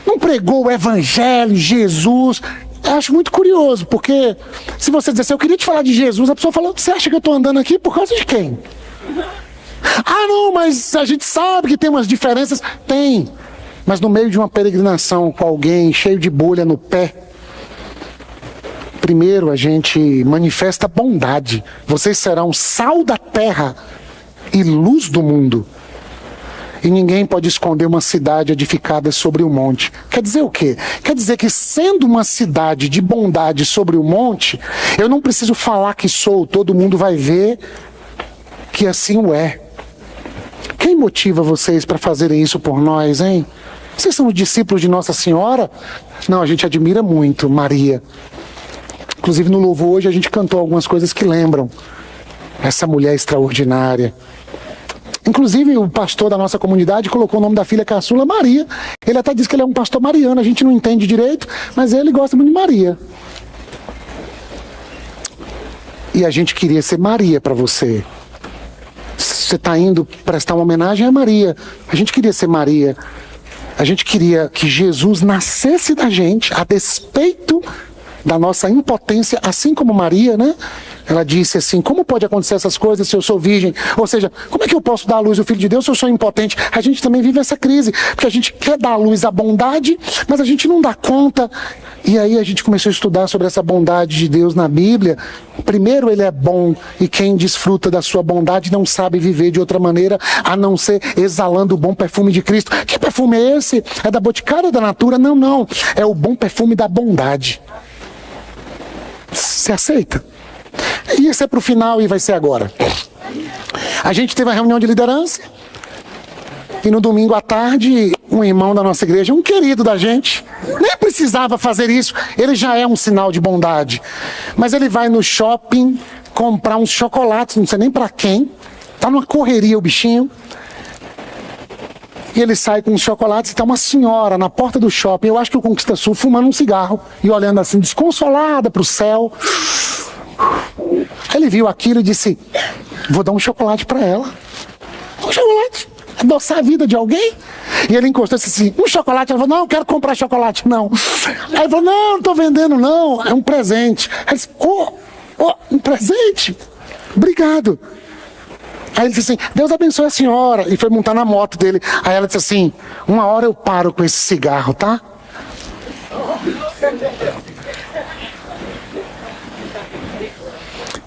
[SPEAKER 1] Não pregou o Evangelho, Jesus. Eu acho muito curioso, porque se você dizer assim, eu queria te falar de Jesus, a pessoa fala, você acha que eu estou andando aqui por causa de quem? Ah, não, mas a gente sabe que tem umas diferenças. Tem. Mas no meio de uma peregrinação com alguém cheio de bolha no pé, primeiro a gente manifesta bondade. Vocês serão sal da terra e luz do mundo. E ninguém pode esconder uma cidade edificada sobre o monte. Quer dizer o quê? Quer dizer que sendo uma cidade de bondade sobre o monte, eu não preciso falar que sou, todo mundo vai ver que assim o é. Quem motiva vocês para fazerem isso por nós, hein? Vocês são os discípulos de Nossa Senhora? Não, a gente admira muito Maria. Inclusive no louvor hoje a gente cantou algumas coisas que lembram essa mulher extraordinária. Inclusive o pastor da nossa comunidade colocou o nome da filha caçula Maria. Ele até diz que ele é um pastor mariano, a gente não entende direito, mas ele gosta muito de Maria. E a gente queria ser Maria para você. Você está indo prestar uma homenagem a Maria. A gente queria ser Maria. A gente queria que Jesus nascesse da gente, a despeito da nossa impotência, assim como Maria, né? Ela disse assim: como pode acontecer essas coisas se eu sou virgem? Ou seja, como é que eu posso dar à luz o Filho de Deus se eu sou impotente? A gente também vive essa crise, porque a gente quer dar à luz a bondade, mas a gente não dá conta. E aí a gente começou a estudar sobre essa bondade de Deus na Bíblia. Primeiro, ele é bom, e quem desfruta da sua bondade não sabe viver de outra maneira a não ser exalando o bom perfume de Cristo. Que perfume é esse? É da Boticário ou da Natura? Não, não. É o bom perfume da bondade. Você aceita? Ia ser para o final e vai ser agora. A gente teve a reunião de liderança e no domingo à tarde um irmão da nossa igreja, um querido da gente, nem precisava fazer isso, ele já é um sinal de bondade, mas ele vai no shopping comprar uns chocolates, não sei nem para quem, tá numa correria o bichinho, e ele sai com os chocolates e tá uma senhora na porta do shopping, eu acho que o Conquista Sul, fumando um cigarro e olhando assim desconsolada para o céu. Aí ele viu aquilo e disse: vou dar um chocolate para ela. Um chocolate? Adoçar a vida de alguém? E ele encostou e disse assim: um chocolate? Ela falou: não, eu quero comprar chocolate, não. Aí ele falou: não, não estou vendendo, não, é um presente. Aí ele disse: um presente? Obrigado. Aí ele disse assim: Deus abençoe a senhora. E foi montar na moto dele. Aí ela disse assim: uma hora eu paro com esse cigarro, tá?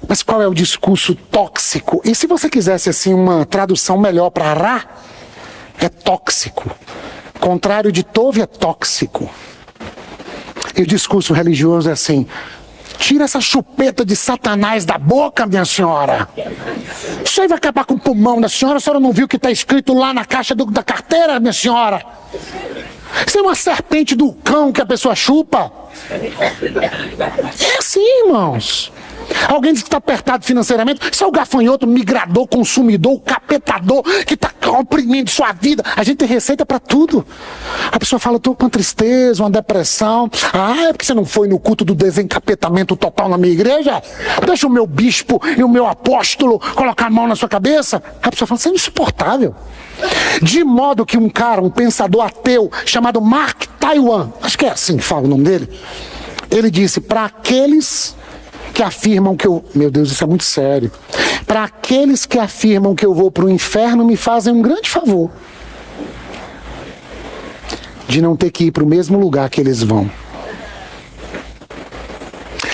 [SPEAKER 1] Mas qual é o discurso tóxico? E se você quisesse assim uma tradução melhor para Rá, é tóxico. Contrário de Tove é tóxico. E o discurso religioso é assim: tira essa chupeta de Satanás da boca, minha senhora. Isso aí vai acabar com o pulmão da senhora. A senhora não viu o que está escrito lá na caixa da carteira, minha senhora? Isso é uma serpente do cão que a pessoa chupa. É assim, irmãos. Alguém diz que está apertado financeiramente, isso é o gafanhoto, migrador, consumidor, o capetador que está oprimindo sua vida. A gente tem receita para tudo. A pessoa fala: estou com uma tristeza, uma depressão. Ah, é porque você não foi no culto do desencapetamento total na minha igreja? Deixa o meu bispo e o meu apóstolo colocar a mão na sua cabeça. A pessoa fala: você é insuportável. De modo que um cara, um pensador ateu chamado Mark Twain, acho que é assim que fala o nome dele, ele disse: para aqueles que afirmam que eu... Meu Deus, isso é muito sério. Para aqueles que afirmam que eu vou para o inferno, me fazem um grande favor de não ter que ir para o mesmo lugar que eles vão.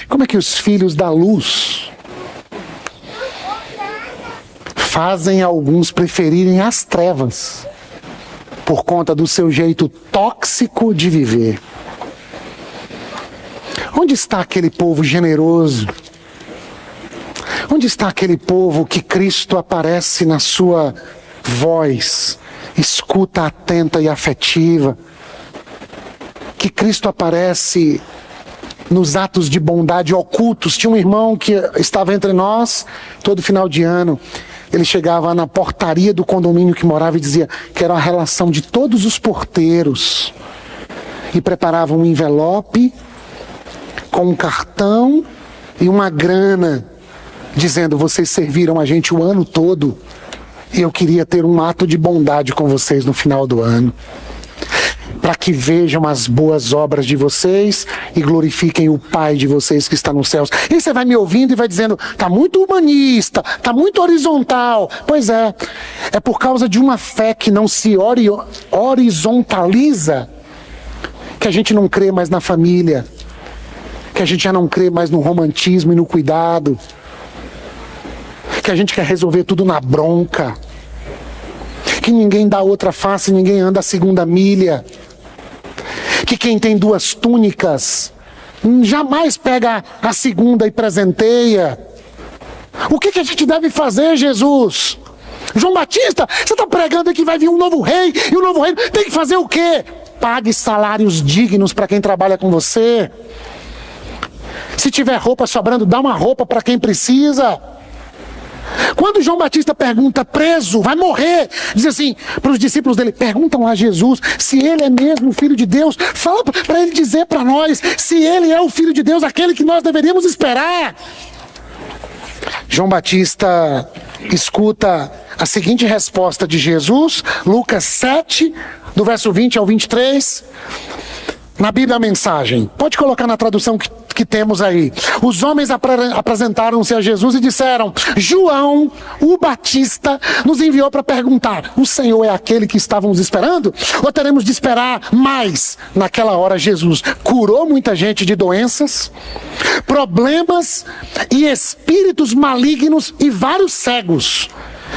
[SPEAKER 1] Como é que os filhos da luz fazem alguns preferirem as trevas por conta do seu jeito tóxico de viver? Onde está aquele povo generoso? Onde está aquele povo que Cristo aparece na sua voz, escuta atenta e afetiva? Que Cristo aparece nos atos de bondade ocultos. Tinha um irmão que estava entre nós todo final de ano. Ele chegava na portaria do condomínio que morava e dizia que era a relação de todos os porteiros. E preparava um envelope com um cartão e uma grana, dizendo: vocês serviram a gente o ano todo e eu queria ter um ato de bondade com vocês no final do ano, para que vejam as boas obras de vocês e glorifiquem o Pai de vocês que está nos céus. E você vai me ouvindo e vai dizendo: está muito humanista, está muito horizontal. Pois é, é por causa de uma fé que não se horizontaliza que a gente não crê mais na família, que a gente já não crê mais no romantismo e no cuidado, que a gente quer resolver tudo na bronca, que ninguém dá outra face, ninguém anda a segunda milha, que quem tem duas túnicas jamais pega a segunda e presenteia. O que a gente deve fazer, Jesus? João Batista, você está pregando que vai vir um novo rei, e o novo rei tem que fazer o quê? Pague salários dignos para quem trabalha com você. Se tiver roupa sobrando, dá uma roupa para quem precisa. Quando João Batista pergunta: preso, vai morrer, diz assim para os discípulos dele: perguntam a Jesus se ele é mesmo o Filho de Deus. Fala para ele dizer para nós se ele é o Filho de Deus, aquele que nós deveríamos esperar. João Batista escuta a seguinte resposta de Jesus, Lucas 7, do verso 20 ao 23. Na Bíblia, a mensagem. Pode colocar na tradução que que temos aí. Os homens apresentaram-se a Jesus e disseram: João, o Batista, nos enviou para perguntar: o Senhor é aquele que estávamos esperando? Ou teremos de esperar mais? Naquela hora Jesus curou muita gente de doenças, problemas e espíritos malignos e vários cegos.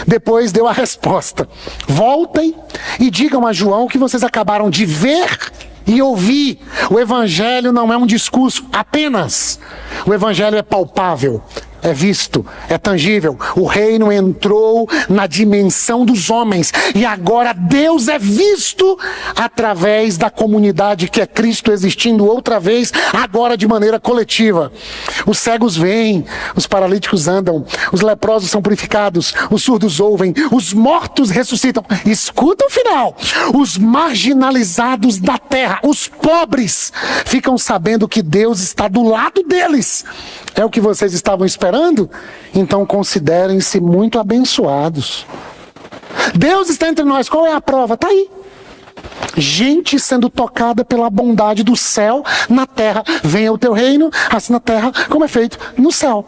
[SPEAKER 1] Depois deu a resposta: voltem e digam a João o que vocês acabaram de ver e ouvir. O evangelho não é um discurso apenas. O evangelho é palpável, é visto, é tangível. O reino entrou na dimensão dos homens e agora Deus é visto através da comunidade que é Cristo, existindo outra vez, agora de maneira coletiva. Os cegos veem, os paralíticos andam, os leprosos são purificados, os surdos ouvem, os mortos ressuscitam. Escuta o final: os marginalizados da terra, os pobres, ficam sabendo que Deus está do lado deles. É o que vocês estavam esperando? Então considerem-se muito abençoados. Deus está entre nós. Qual é a prova? Está aí. Gente sendo tocada pela bondade do céu na terra. Venha o teu reino, assim na terra como é feito no céu.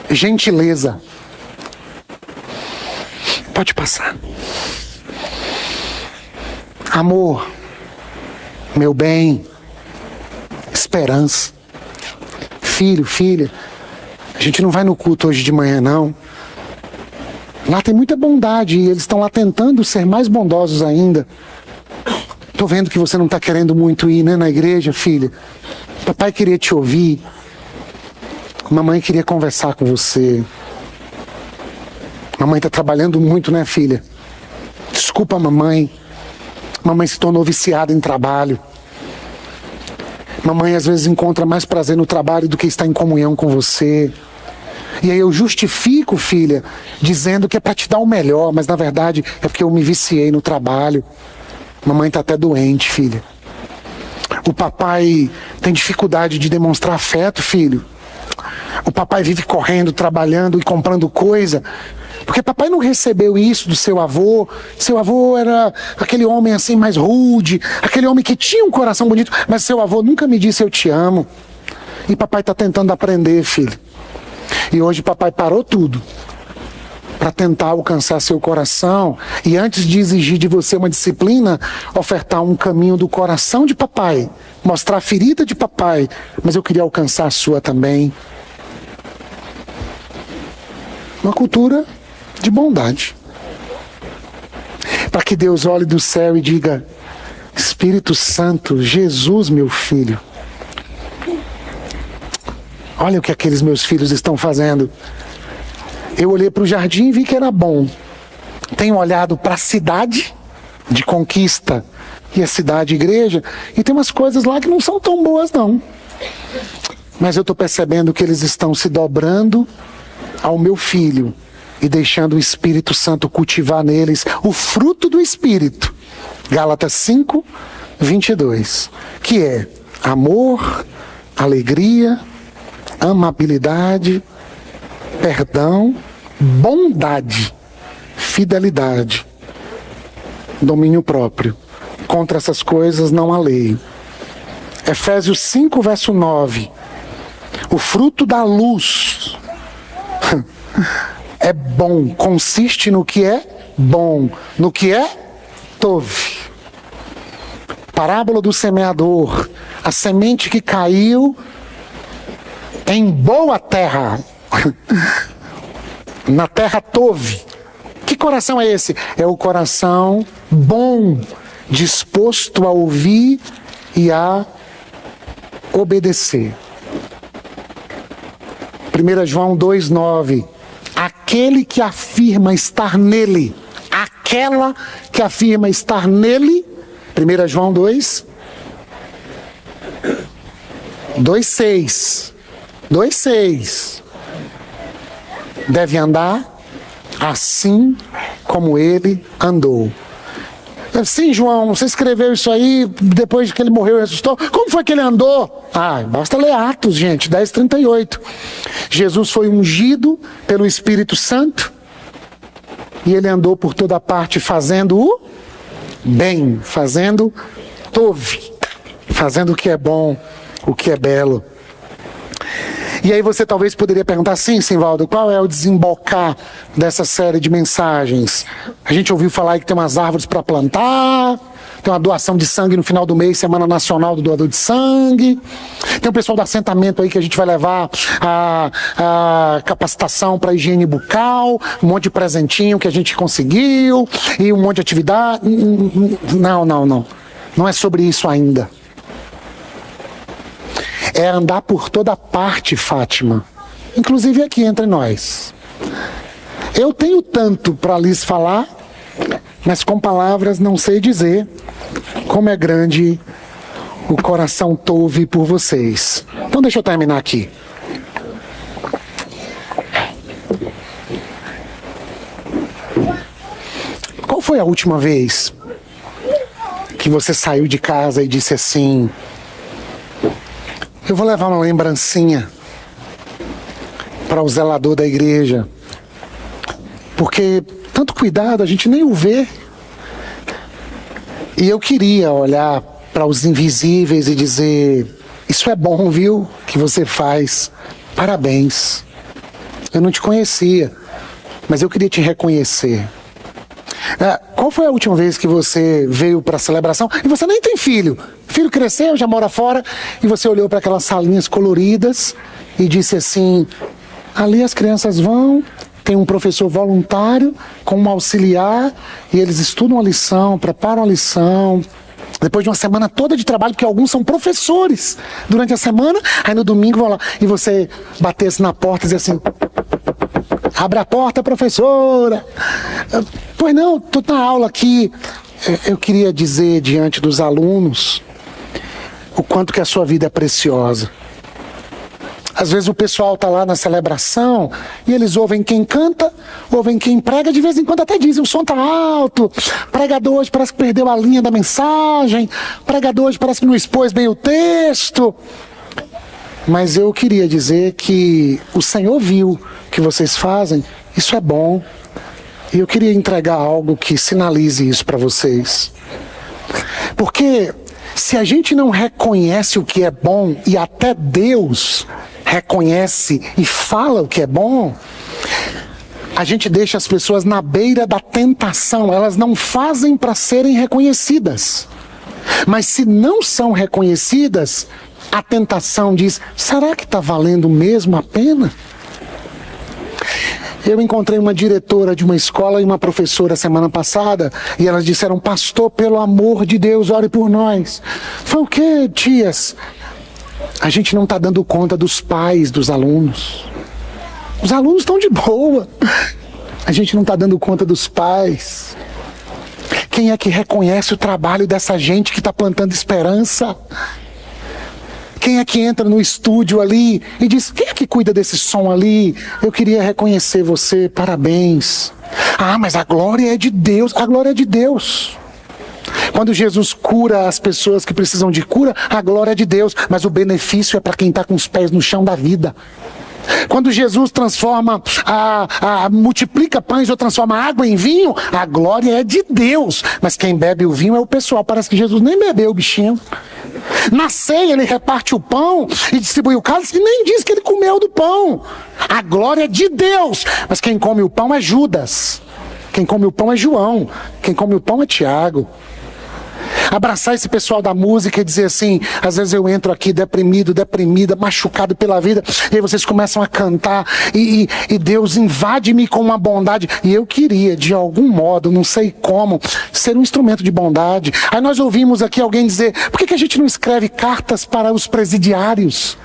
[SPEAKER 1] Gentileza. Pode passar. Amor. Meu bem. Esperança. Filho, filha, a gente não vai no culto hoje de manhã, não. Lá tem muita bondade e eles estão lá tentando ser mais bondosos ainda. Tô vendo que você não está querendo muito ir, né, na igreja, filha. Papai queria te ouvir. Mamãe queria conversar com você. Mamãe está trabalhando muito, né, filha? Desculpa, mamãe. Mamãe se tornou viciada em trabalho. Mamãe às vezes encontra mais prazer no trabalho do que estar em comunhão com você. E aí eu justifico, filha, dizendo que é para te dar o melhor, mas na verdade é porque eu me viciei no trabalho. Mamãe está até doente, filha. O papai tem dificuldade de demonstrar afeto, filho. O papai vive correndo, trabalhando e comprando coisa, porque papai não recebeu isso do seu avô. Seu avô era aquele homem assim mais rude, aquele homem que tinha um coração bonito, mas seu avô nunca me disse eu te amo. E papai está tentando aprender, filho. E hoje papai parou tudo para tentar alcançar seu coração e, antes de exigir de você uma disciplina, ofertar um caminho do coração de papai, mostrar a ferida de papai, mas eu queria alcançar a sua também. Uma cultura de bondade, para que Deus olhe do céu e diga: Espírito Santo, Jesus, meu filho, olha o que aqueles meus filhos estão fazendo. Eu olhei para o jardim e vi que era bom. Tenho olhado para a cidade de conquista e a cidade igreja, e tem umas coisas lá que não são tão boas não. Mas eu estou percebendo que eles estão se dobrando ao meu filho e deixando o Espírito Santo cultivar neles o fruto do Espírito. Gálatas 5, 22. Que é amor, alegria, amabilidade, perdão, bondade, fidelidade, domínio próprio. Contra essas coisas não há lei. Efésios 5, verso 9. O fruto da luz é bom, consiste no que é bom, no que é tov. Parábola do semeador, a semente que caiu em boa terra, na terra tov. Que coração é esse? É o coração bom, disposto a ouvir e a obedecer. 1 João 2,9. Aquele que afirma estar nele, aquela que afirma estar nele, 1 João 2,6. 2,6. Deve andar assim como ele andou. Sim, João, você escreveu isso aí depois que ele morreu e ressuscitou. Como foi que ele andou? Basta ler Atos, gente, 10:38. Jesus foi ungido pelo Espírito Santo e ele andou por toda parte fazendo o bem, fazendo tov, fazendo o que é bom, o que é belo. E aí você talvez poderia perguntar, sim, Simvaldo, qual é o desembocar dessa série de mensagens? A gente ouviu falar aí que tem umas árvores para plantar, tem uma doação de sangue no final do mês, Semana Nacional do Doador de Sangue. Tem o pessoal do assentamento aí que a gente vai levar a capacitação para higiene bucal, um monte de presentinho que a gente conseguiu, e um monte de atividade. Não. Não é sobre isso ainda. É andar por toda parte, Fátima. Inclusive aqui entre nós. Eu tenho tanto para lhes falar, mas com palavras não sei dizer como é grande o coração touve por vocês. Então deixa eu terminar aqui. Qual foi a última vez que você saiu de casa e disse assim: eu vou levar uma lembrancinha para o zelador da igreja, porque tanto cuidado, a gente nem o vê. E eu queria olhar para os invisíveis e dizer: isso é bom, viu, que você faz. Parabéns. Eu não te conhecia, mas eu queria te reconhecer. Qual foi a última vez que você veio para a celebração e você nem tem filho? O filho cresceu, já mora fora, e você olhou para aquelas salinhas coloridas e disse assim: ali as crianças vão, tem um professor voluntário com um auxiliar e eles estudam a lição, preparam a lição. Depois de uma semana toda de trabalho, porque alguns são professores durante a semana, aí no domingo vão lá e você batesse na porta e dizia assim: abre a porta, professora. Pois não, tô na aula aqui. Eu queria dizer diante dos alunos o quanto que a sua vida é preciosa. Às vezes o pessoal está lá na celebração e eles ouvem quem canta, ouvem quem prega, de vez em quando até dizem: o som está alto, pregador hoje parece que perdeu a linha da mensagem, pregador hoje parece que não expôs bem o texto. Mas eu queria dizer que o Senhor viu o que vocês fazem, isso é bom. E eu queria entregar algo que sinalize isso para vocês. Porque se a gente não reconhece o que é bom, e até Deus reconhece e fala o que é bom, a gente deixa as pessoas na beira da tentação. Elas não fazem para serem reconhecidas. Mas se não são reconhecidas, a tentação diz: será que está valendo mesmo a pena? Eu encontrei uma diretora de uma escola e uma professora semana passada, e elas disseram: pastor, pelo amor de Deus, ore por nós. Foi o quê, tias? A gente não está dando conta dos pais dos alunos. Os alunos estão de boa. A gente não está dando conta dos pais. Quem é que reconhece o trabalho dessa gente que está plantando esperança? Quem é que entra no estúdio ali e diz: quem é que cuida desse som ali? Eu queria reconhecer você, parabéns. Ah, mas a glória é de Deus. A glória é de Deus. Quando Jesus cura as pessoas que precisam de cura, a glória é de Deus. Mas o benefício é para quem está com os pés no chão da vida. Quando Jesus transforma, multiplica pães ou transforma água em vinho, a glória é de Deus. Mas quem bebe o vinho é o pessoal. Parece que Jesus nem bebeu o bichinho. Na ceia ele reparte o pão e distribui o cálice e nem diz que ele comeu do pão. A glória é de Deus. Mas quem come o pão é Judas. Quem come o pão é João. Quem come o pão é Tiago. Abraçar esse pessoal da música e dizer assim: às vezes eu entro aqui deprimido, deprimida, machucado pela vida, e aí vocês começam a cantar e Deus invade-me com uma bondade, e eu queria de algum modo, não sei como, ser um instrumento de bondade. Aí nós ouvimos aqui alguém dizer: por que a gente não escreve cartas para os presidiários?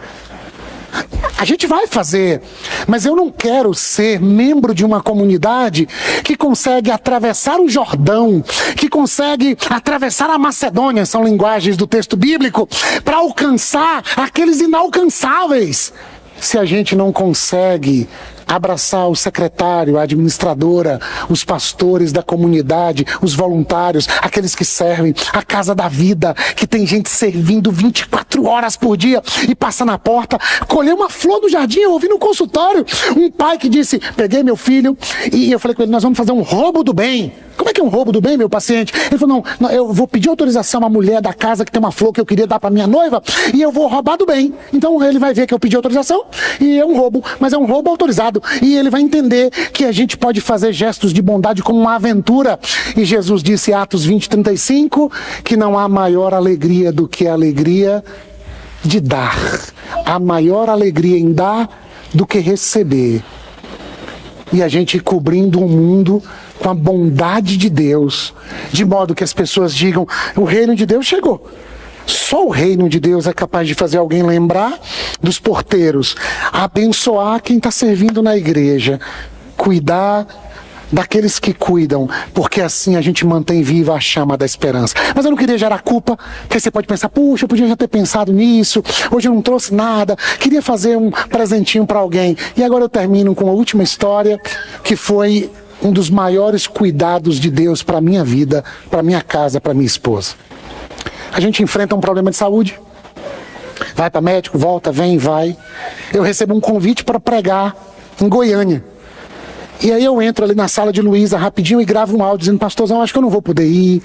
[SPEAKER 1] A gente vai fazer, mas eu não quero ser membro de uma comunidade que consegue atravessar o Jordão, que consegue atravessar a Macedônia, são linguagens do texto bíblico, para alcançar aqueles inalcançáveis. Se a gente não consegue abraçar o secretário, a administradora, os pastores da comunidade, os voluntários, aqueles que servem, a Casa da Vida, que tem gente servindo 24 horas por dia e passa na porta, colher uma flor do jardim. Eu ouvi no consultório um pai que disse, peguei meu filho e eu falei com ele, nós vamos fazer um roubo do bem. Como é que é um roubo do bem, meu paciente? Ele falou, não, eu vou pedir autorização à mulher da casa que tem uma flor que eu queria dar para minha noiva e eu vou roubar do bem. Então ele vai ver que eu pedi autorização e é um roubo, mas é um roubo autorizado. E ele vai entender que a gente pode fazer gestos de bondade como uma aventura. E Jesus disse, Atos 20:35, que não há maior alegria do que a alegria de dar. Há maior alegria em dar do que receber. E a gente cobrindo o mundo com a bondade de Deus, de modo que as pessoas digam, o reino de Deus chegou. Só o reino de Deus é capaz de fazer alguém lembrar dos porteiros, abençoar quem está servindo na igreja, cuidar daqueles que cuidam, porque assim a gente mantém viva a chama da esperança. Mas eu não queria gerar culpa, porque você pode pensar, puxa, eu podia já ter pensado nisso, hoje eu não trouxe nada, queria fazer um presentinho para alguém. E agora eu termino com a última história, que foi um dos maiores cuidados de Deus para a minha vida, para minha casa, para minha esposa. A gente enfrenta um problema de saúde, vai para médico, volta, vem, vai. Eu recebo um convite para pregar em Goiânia. E aí eu entro ali na sala de Luísa rapidinho e gravo um áudio dizendo, pastorzão, acho que eu não vou poder ir.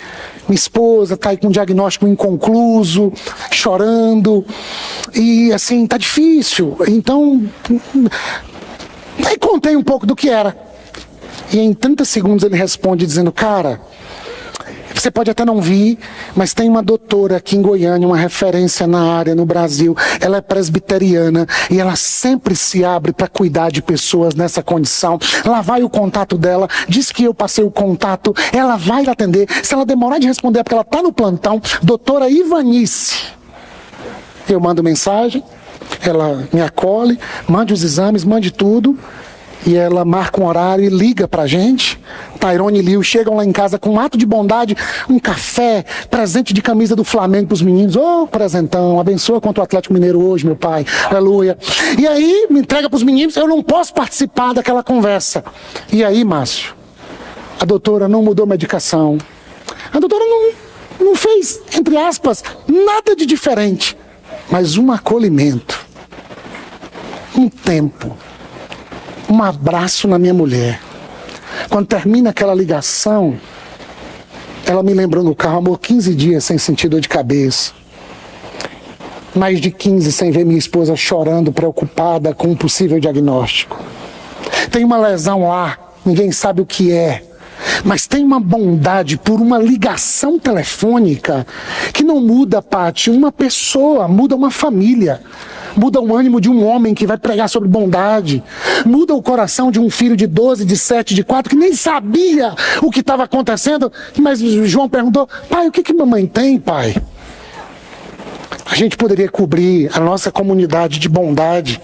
[SPEAKER 1] Minha esposa está aí com um diagnóstico inconcluso, chorando. E assim, tá difícil. Então, aí contei um pouco do que era. E em 30 segundos ele responde dizendo, cara, você pode até não vir, mas tem uma doutora aqui em Goiânia, uma referência na área no Brasil. Ela é presbiteriana e ela sempre se abre para cuidar de pessoas nessa condição. Lá vai o contato dela, diz que eu passei o contato, ela vai lhe atender. Se ela demorar de responder é porque ela está no plantão. Doutora Ivanice. Eu mando mensagem, ela me acolhe, mande os exames, mande tudo. E ela marca um horário e liga pra gente. Tairone e Liu chegam lá em casa com um ato de bondade, um café, presente de camisa do Flamengo pros meninos. Ô, presentão, abençoa contra o Atlético Mineiro hoje, meu pai. Aleluia. E aí, me entrega pros meninos, eu não posso participar daquela conversa. E aí, Márcio, a doutora não mudou medicação. A doutora não fez, entre aspas, nada de diferente. Mas um acolhimento, um tempo, um abraço na minha mulher. Quando termina aquela ligação, ela me lembrou no carro, amor, 15 dias sem sentir dor de cabeça. Mais de 15 sem ver minha esposa chorando, preocupada com um possível diagnóstico. Tem uma lesão lá, ninguém sabe o que é. Mas tem uma bondade por uma ligação telefônica que não muda, Paty, uma pessoa, muda uma família. Muda o ânimo de um homem que vai pregar sobre bondade. Muda o coração de um filho de 12, de 7, de 4, que nem sabia o que estava acontecendo. Mas João perguntou, pai, o que mamãe tem, pai? A gente poderia cobrir a nossa comunidade de bondade